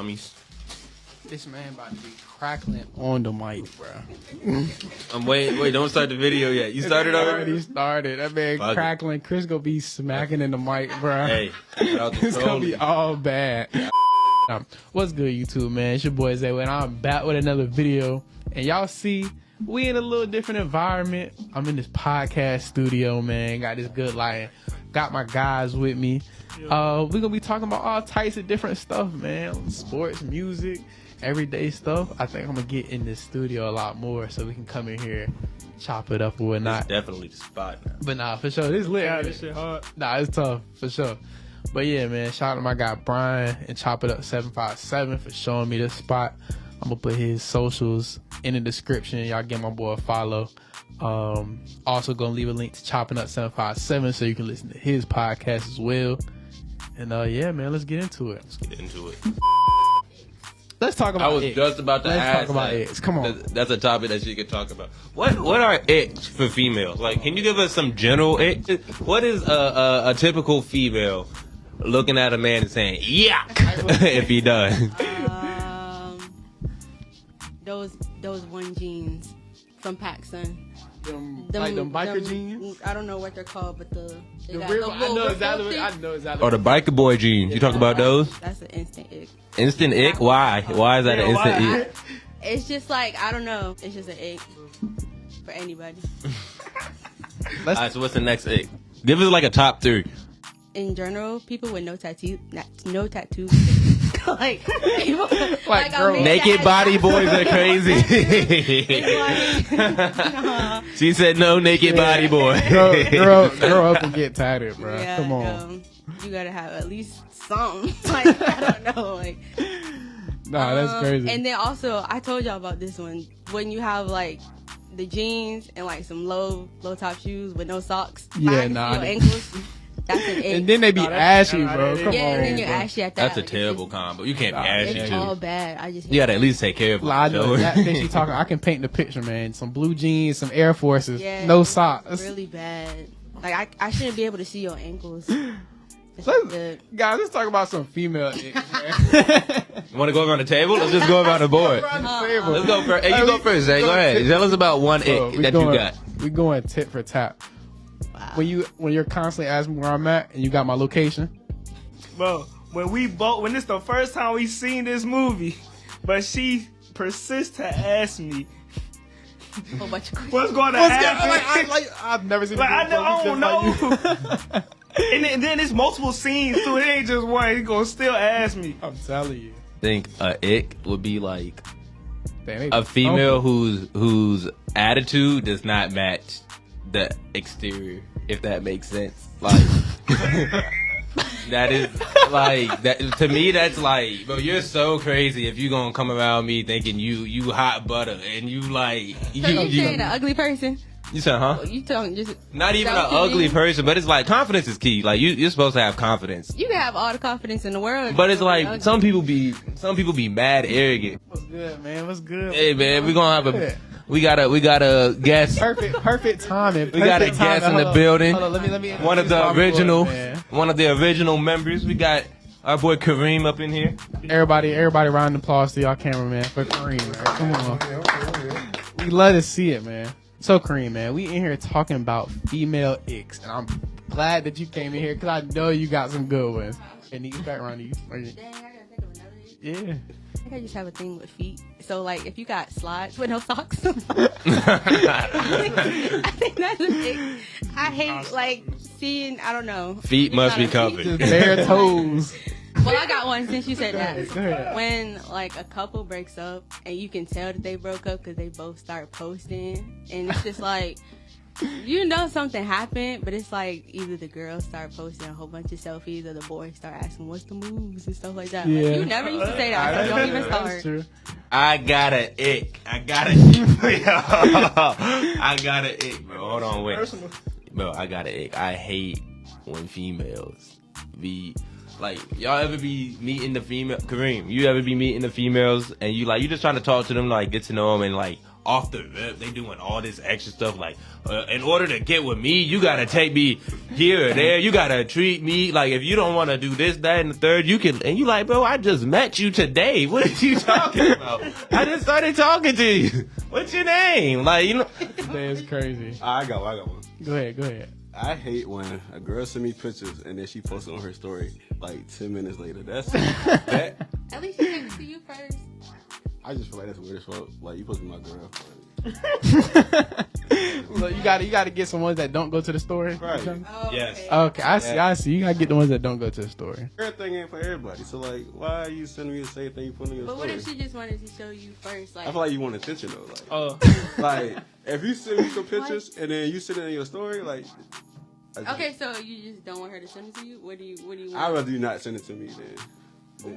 homies. This man about to be crackling on the mic, bro. Wait, don't start the video yet. You started already? Already started. That man Fuck crackling. Chris gonna be smacking in the mic, bro. Hey, shout out to It's gonna be all bad. What's good, YouTube, man? It's your boy Zay, and I'm back with another video. And y'all see, we in a little different environment. I'm in this podcast studio, man. Got this good lighting. Got my guys with me. We're gonna be talking about all types of different stuff, man. Sports, music, everyday stuff. I think I'm gonna get in this studio a lot more so we can come in here, chop it up or whatnot. It's definitely the spot now. But nah, for sure, this lit. Yeah, this shit hard. Nah, it's tough for sure. But yeah, man, shout out to my guy Brian and Chop It Up 757 for showing me this spot. I'm gonna put his socials in the description. Y'all give my boy a follow. Also gonna leave a link to Chopping Up 757 so you can listen to his podcast as well. And yeah, man, let's get into it. Let's talk about I was Icks. just about to ask. Talk about Icks. Come on. That's a topic that you could talk about. What are icks for females? Like, can you give us some general icks? What is a typical female looking at a man and saying, yeah, if he does? Those one jeans from PacSun. Them biker jeans? I don't know what they're called, but I know exactly. Or the biker boy jeans. You talk about those? That's an instant ick. Instant ick? Why? Why is that an instant ick? It's just like, I don't know. It's just an ick for anybody. Alright, so what's the next ick? Give us like a top 3. In general, people with no tattoos. like people, like girls. Naked body boys are crazy. She said no naked body boy. Grow up and get tatted, bro. Yeah, Come on. You gotta have at least something. Like, I don't know. Like, nah, that's crazy. And then also, I told y'all about this one. When you have like the jeans and like some low top shoes with no socks. Yeah, your nah. ankles. That's an ick. And then they be ashy, bro. Come on. Yeah, and then you're ashy at that. That's a terrible combo. You can't be ashy It's too. all bad. I just hate You gotta at least take care of it. I know that thing she talking. I can paint the picture, man. Some blue jeans, some Air Forces, Yeah, no it's socks. really bad. Like I shouldn't be able to see your ankles. It's good. Guys, let's talk about some female icks, man. You want to go around the table? Let's just go around the board. Let's go first. Hey, you go first, Zay. Go ahead. Tell us about one ick that you got. We going tit for tat. Wow. When you're constantly asking me where I'm at and you got my location. Bro, when it's the first time we seen this movie, but she persists to ask me Whole bunch of questions. what's going to happen. I've never seen. Like, I don't know. And then there's multiple scenes too. It ain't just one. He gonna still ask me. I'm telling you. I think a ick would be like Damn, a female whose attitude does not match the exterior, if that makes sense. Like that is like that to me. That's like, bro, you're so crazy if you gonna come around me thinking you hot butter and you like So you saying an ugly person? You said, huh? You telling just Not even an that what you ugly mean? person, but it's like confidence is key. Like you're supposed to have confidence. You can have all the confidence in the world. But it's You're like ugly. some people be mad arrogant. What's good, man? What's good? Hey man, we got a guest. Perfect timing. We got a Perfect guest timing. in the building. Hold on, let me One of the original members. We got our boy Kareem up in here. Everybody round of applause to y'all cameraman for Kareem, man. Come on. We love to see it, man. So Kareem, man, we in here talking about female icks, and I'm glad that you came in here because I know you got some good ones. And these back around to you. Dang, I gotta think of another. Yeah. I think I just have a thing with feet. So like, if you got slides with no socks, I think that's a thing. I hate like seeing. I don't know. Feet must be Not a feet. covered. Just bare toes. Well, I got one since you said that. Go ahead. When like a couple breaks up and you can tell that they broke up because they both start posting, and it's just like, you know something happened, but it's like either the girls start posting a whole bunch of selfies or the boys start asking what's the moves and stuff like that. Yeah. Like, you never used to say that, so don't even That's start. true. I got an ick. I got an ick, bro. Hold on, wait. Bro, I got an ick. I hate when females be like, y'all ever be meeting the female? Kareem, you ever be meeting the females and you just trying to talk to them, like get to know them, and like off the rip, they doing all this extra stuff. Like, in order to get with me, you gotta take me here or there. You gotta treat me like, if you don't want to do this, that, and the third, you can. And you like, bro, I just met you today. What are you talking about? I just started talking to you. What's your name? Like, you know, That's crazy. I got one. Go ahead. I hate when a girl send me pictures and then she posts it on her story like 10 minutes later. That. At least she came to see you first. I just feel like that's weird as fuck. Like, you supposed to be my girl. Look, you gotta get some ones that don't go to the story. Right. Oh, Yes. Okay, I see. You gotta get the ones that don't go to the story. Everything ain't for everybody. So, like, why are you sending me the same thing you put on your But story? what if she just wanted to show you first? Like, I feel like you want attention, though. Like, Oh, like if you send me some pictures and then you send it in your story, like... okay, so you just don't want her to send it to you? What do you want? I'd rather you not send it to me then.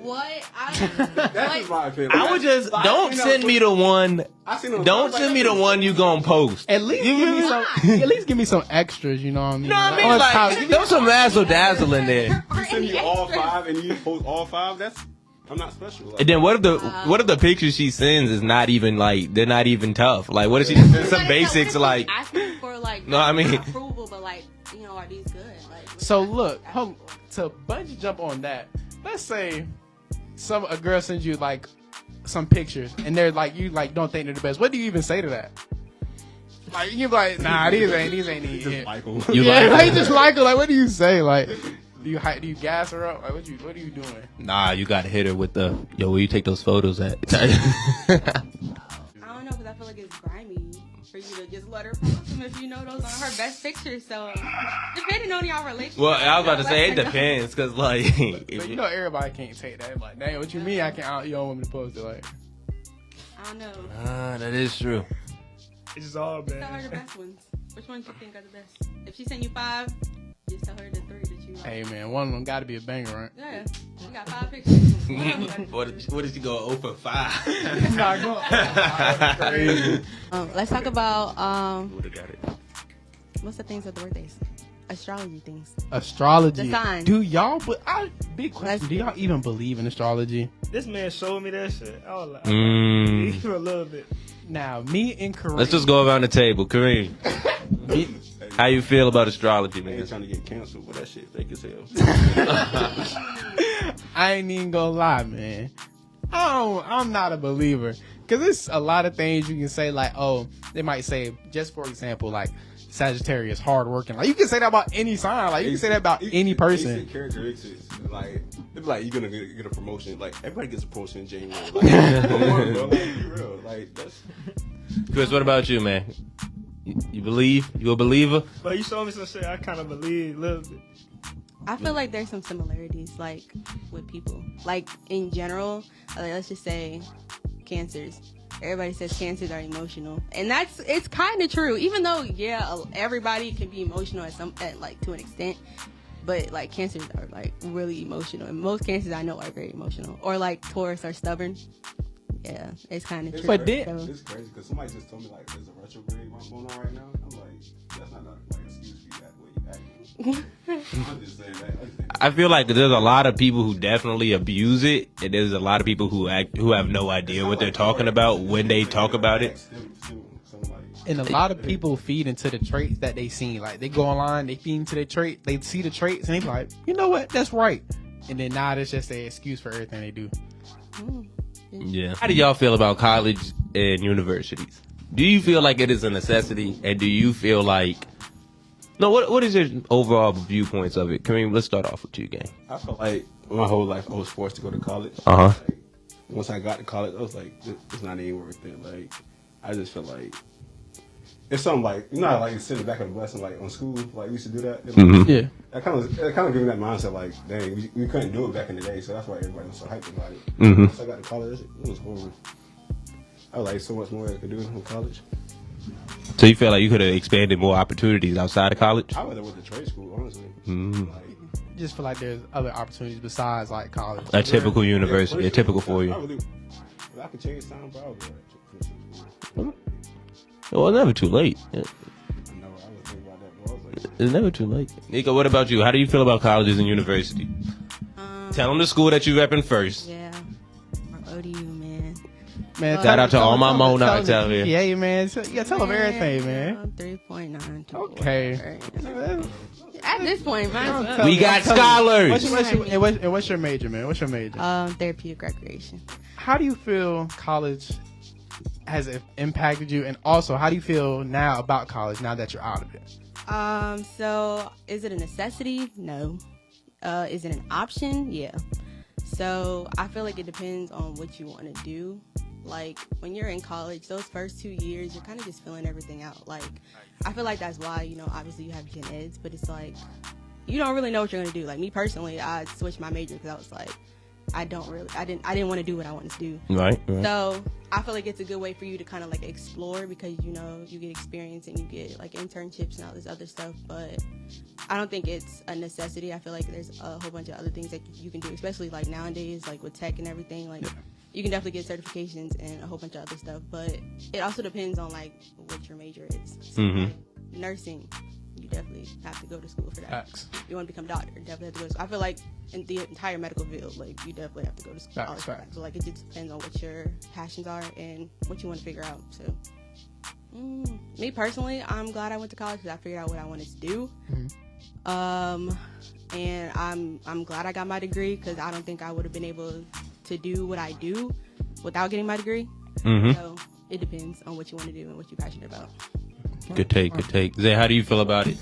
What? That's just my opinion. I would just don't send me the one. Don't send me the one you gonna post. At least give me some extras. You know what I mean? You know what I mean? Or Like, top- there's some razzle dazzle in there. You send me all 5 and you post all 5. I'm not special. Like, And then what if the pictures she sends is not even like, they're not even tough? Like, what if she sends some basics like? Asking for like No, I mean- approval, but like, you know, are these good? Like, what's So that look, asking to bungee jump on that. Let's say a girl sends you like some pictures and they're like, you like don't think they're the best. What do you even say to that? Like, you be like, nah, these ain't just it. like 'em. You Yeah, like like just like her. Like, what do you say? Like, do you gas her up? Like, what are you doing? Nah, you gotta hit her with the, yo, where you take those photos at? I don't know, because I feel like it's grimy for you to just let her post them if you know those aren't her best pictures. So, depending on y'all relationship. Well, I was about to say, it let her know. depends, cause like, But if you know, everybody can't take that. Like, dang, what you mean? You don't want me to post it? Like, I don't know. that is true. it's just all Tell her bad. the best ones. Which ones you think are the best? If she send you 5, just tell her the 3 that you like. hey man, one of them got to be a banger, right? Yeah, she got 5 pictures. One of them gotta be What did you go 0 for 5? Nah, go. Crazy. Let's talk about Would've got it. what's the things of the birthdays? Astrology things. Astrology. The signs. Do y'all? Big question. Let's- Do y'all even believe in astrology? This man showed me that shit. I was like, Mm. even a little bit. Now, me and Kareem. Let's just go around the table. Kareem, how you feel about astrology, I ain't man? trying to get canceled, but that shit fake as hell. I ain't even gonna lie, man. I'm not a believer. Cause there's a lot of things you can say, like, oh, they might say, just for example, like Sagittarius, hardworking. Like, you can say that about any sign. Like, you can say that about any person. Basic characteristics, like, it's like you're gonna get a promotion. Like, everybody gets a promotion in January. Like, come on, bro. Like, be real. Like, that's... Chris, what about you, man? You believe? You a believer? But you showed me some shit I kind of believe a little bit. I feel like there's some similarities, like with people, like in general. Like, let's just say cancers. Everybody says cancers are emotional, and it's kind of true. Even though, everybody can be emotional at to an extent, but like cancers are like really emotional, and most cancers I know are very emotional. Or like Taurus are stubborn. Yeah, it's kind of true. But then- So- It's crazy because somebody just told me like there's a retrograde going on right now. I'm like, that's not like an excuse for you that way you acting. I'm just saying that. I feel like there's a lot of people who definitely abuse it, and there's a lot of people who have no idea what they're talking about when they talk about it. And a lot of people feed into the traits that they see. Like, they go online, they feed into their trait, they see the traits, and they be like, you know what, that's right. And then now it's just an excuse for everything they do. Yeah. How do y'all feel about college and universities? Do you feel like it is a necessity, and do you feel like... No, what is your overall viewpoints of it? Kareem, let's start off with you, gang. I felt like my whole life I was forced to go to college. Uh-huh. Like, once I got to college, I was like, it's not even worth it. Like, I just feel like it's something like, you know, like sitting back of the bus and like on school, like we used to do that. It, like, Mhm. Yeah. That kind of gave me that mindset, like, dang, we couldn't do it back in the day, so that's why everybody was so hyped about it. Mhm. Once I got to college, it was horrible. I was like, so much more I could do in college. So you feel like you could have expanded more opportunities outside of college? I would have went to trade school, honestly. Mhm. Like, Just feel like there's other opportunities besides like college. A typical university, a typical for I you. really, if I could change time, bro, I would go to school. Well, it's never too late. I know, I would think about that, bro. I was like, It's never too late. Nico, what about you? How do you feel about colleges and university? Tell them the school that you repping first. Yeah, or ODU, man. Man, Shout out to all my Monarchs out here. Yeah, man. Yeah, tell them everything, man. 3.9. Okay. At this point, might as well. We got scholars. What's your major, man? What's your major? Therapeutic recreation. How do you feel college has impacted you, and also how do you feel now about college now that you're out of it? So is it a necessity? No. Is it an option? Yeah. So I feel like it depends on what you want to do. Like when you're in college, those first 2 years, you're kind of just filling everything out. Like I feel like that's why, you know, obviously you have gen eds, but it's like you don't really know what you're gonna do. Like me personally, I switched my major because I was like, I didn't want to do what I wanted to do. Right. So I feel like it's a good way for you to kind of like explore because, you know, you get experience and you get like internships and all this other stuff. But I don't think it's a necessity. I feel like there's a whole bunch of other things that you can do, especially like nowadays, like with tech and everything. Like you can definitely get certifications and a whole bunch of other stuff. But it also depends on like what your major is. So, like, nursing, you definitely have to go to school for that. Facts. You want to become a doctor, definitely have to go to school. I feel like in the entire medical field, like you definitely have to go to school. Facts. So like it just depends on what your passions are and what you want to figure out. So me personally, I'm glad I went to college because I figured out what I wanted to do. And I'm glad I got my degree because I don't think I would have been able to do what I do without getting my degree. So it depends on what you want to do and what you're passionate about. Good take. Zay, how do you feel about it?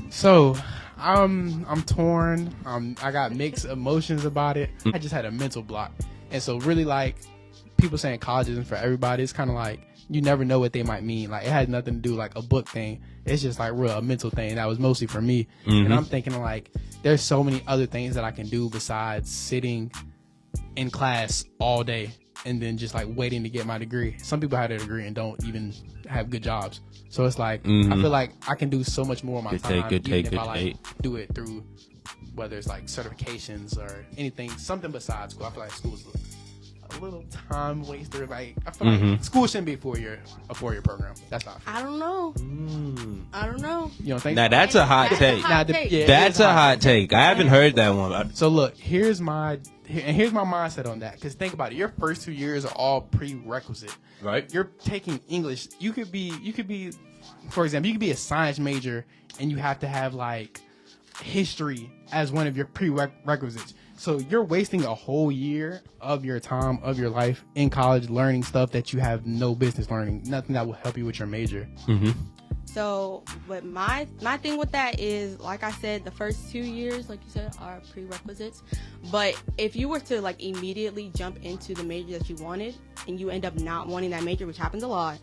So, I'm torn. I got mixed emotions about it. I just had a mental block, and so really like people saying college isn't for everybody. It's kind of like you never know what they might mean. Like it had nothing to do like a book thing. It's just like real a mental thing. That was mostly for me, and I'm thinking like there's so many other things that I can do besides sitting in class all day and then just like waiting to get my degree. Some people have their degree and don't even have good jobs. So it's like I feel like I can do so much more of my time if I like do it through whether it's like certifications or anything, something besides school. I feel like school's a little time waster. Like I feel like school shouldn't be a 4-year program. That's not fair. I don't know. You don't think? Now that's a hot take. That's a hot take. I haven't heard that one. So look, here's my mindset on that. Because think about it, your first 2 years are all prerequisite. Right. You're taking English. You could be, for example, you could be a science major and you have to have like history as one of your prerequisites. So you're wasting a whole year of your time, of your life in college learning stuff that you have no business learning. Nothing that will help you with your major. So, but my thing with that is, like I said, the first 2 years, like you said, are prerequisites. But if you were to like immediately jump into the major that you wanted and you end up not wanting that major, which happens a lot,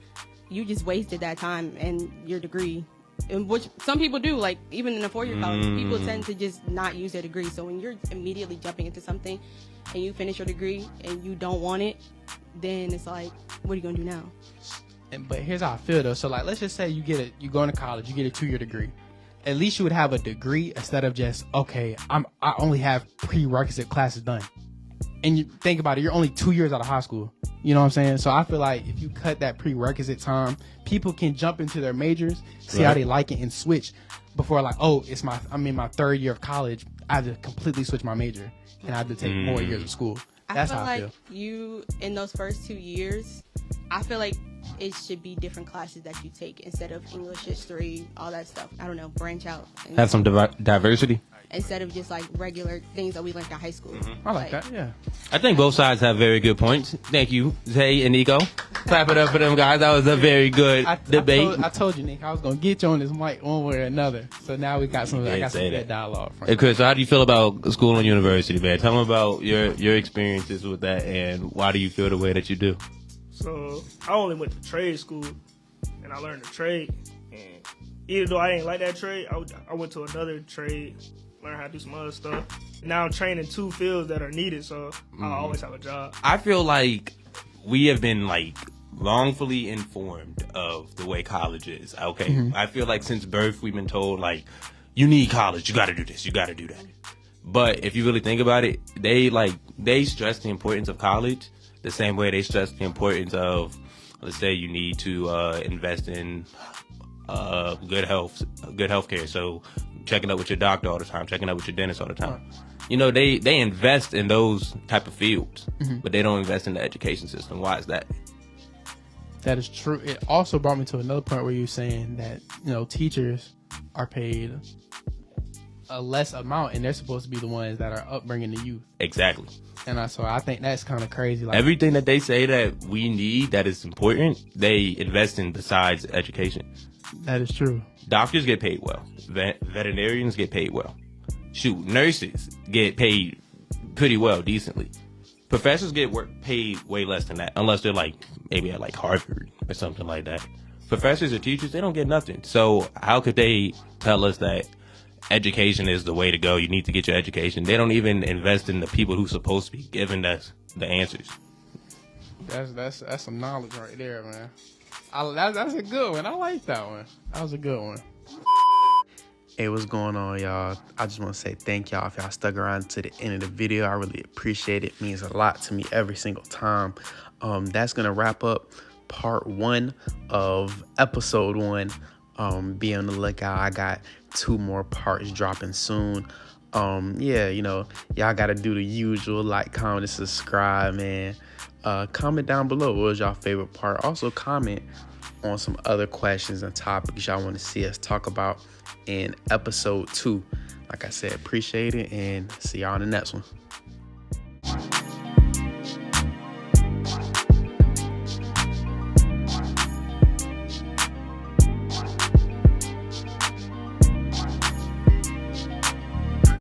you just wasted that time and your degree. And which some people do, like even in a 4-year college, people tend to just not use their degree. So when you're immediately jumping into something and you finish your degree and you don't want it, then it's like, what are you gonna do now? But here's how I feel though. So like, let's just say you go into college, you get a 2-year degree. At least you would have a degree instead of just, okay, I only have prerequisite classes done. And you think about it, you're only 2 years out of high school. You know what I'm saying? So I feel like if you cut that prerequisite time, people can jump into their majors, see how they like it, and switch before like, oh, I'm in my 3rd year of college. I have to completely switch my major and I have to take more years of school. That's how I feel. You in those first 2 years, I feel like it should be different classes that you take instead of English, history, all that stuff. I don't know, branch out. Have some diversity. Instead of just like regular things that we learned in high school. I like that, yeah. I think both sides have very good points. Thank you, Zay and Nico. Clap it up for them guys. That was a very good debate. I told you, Nick, I was going to get you on this mic one way or another. So now we got some good dialogue. Hey, Chris, how do you feel about school and university, man? Tell them about your experiences with that and why do you feel the way that you do? So I only went to trade school and I learned a trade. And even though I ain't like that trade, I went to another trade, learn how to do some other stuff. Now I'm training 2 fields that are needed, so I'll always have a job. I feel like we have been like wrongfully informed of the way college is. Okay. I feel like since birth we've been told like, you need college, you gotta do this, you gotta do that. But if you really think about it, they stress the importance of college the same way they stress the importance of, let's say you need to invest in good health care. So checking up with your doctor all the time, checking up with your dentist all the time. You know, they invest in those type of fields, but they don't invest in the education system. Why is that? That is true. It also brought me to another point where you're saying that, you know, teachers are paid a less amount and they're supposed to be the ones that are upbringing the youth. Exactly. And so I think that's kind of crazy. Like, Everything that they say that we need, that is important, they invest in besides education. that is true. Doctors get paid well. Veterinarians get paid well. Shoot, nurses get paid pretty well, decently. Professors get paid way less than that, unless they're like maybe at like Harvard or something like that. Professors or teachers, they don't get nothing. So how could they tell us that education is the way to go? You need to get your education. They don't even invest in the people who's supposed to be giving us the answers. That's some knowledge right there, man. That's a good one. I like that one. That was a good one. Hey, what's going on, y'all? I just want to say thank y'all if y'all stuck around to the end of the video. I really appreciate it. It means a lot to me every single time. That's going to wrap up part 1 of episode 1. Be on the lookout. I got 2 more parts dropping soon. Yeah, you know, y'all got to do the usual, like, comment, and subscribe, man. Comment down below what was y'all favorite part. Also comment on some other questions and topics y'all want to see us talk about in episode 2. Like I said, appreciate it, and see y'all on the next one.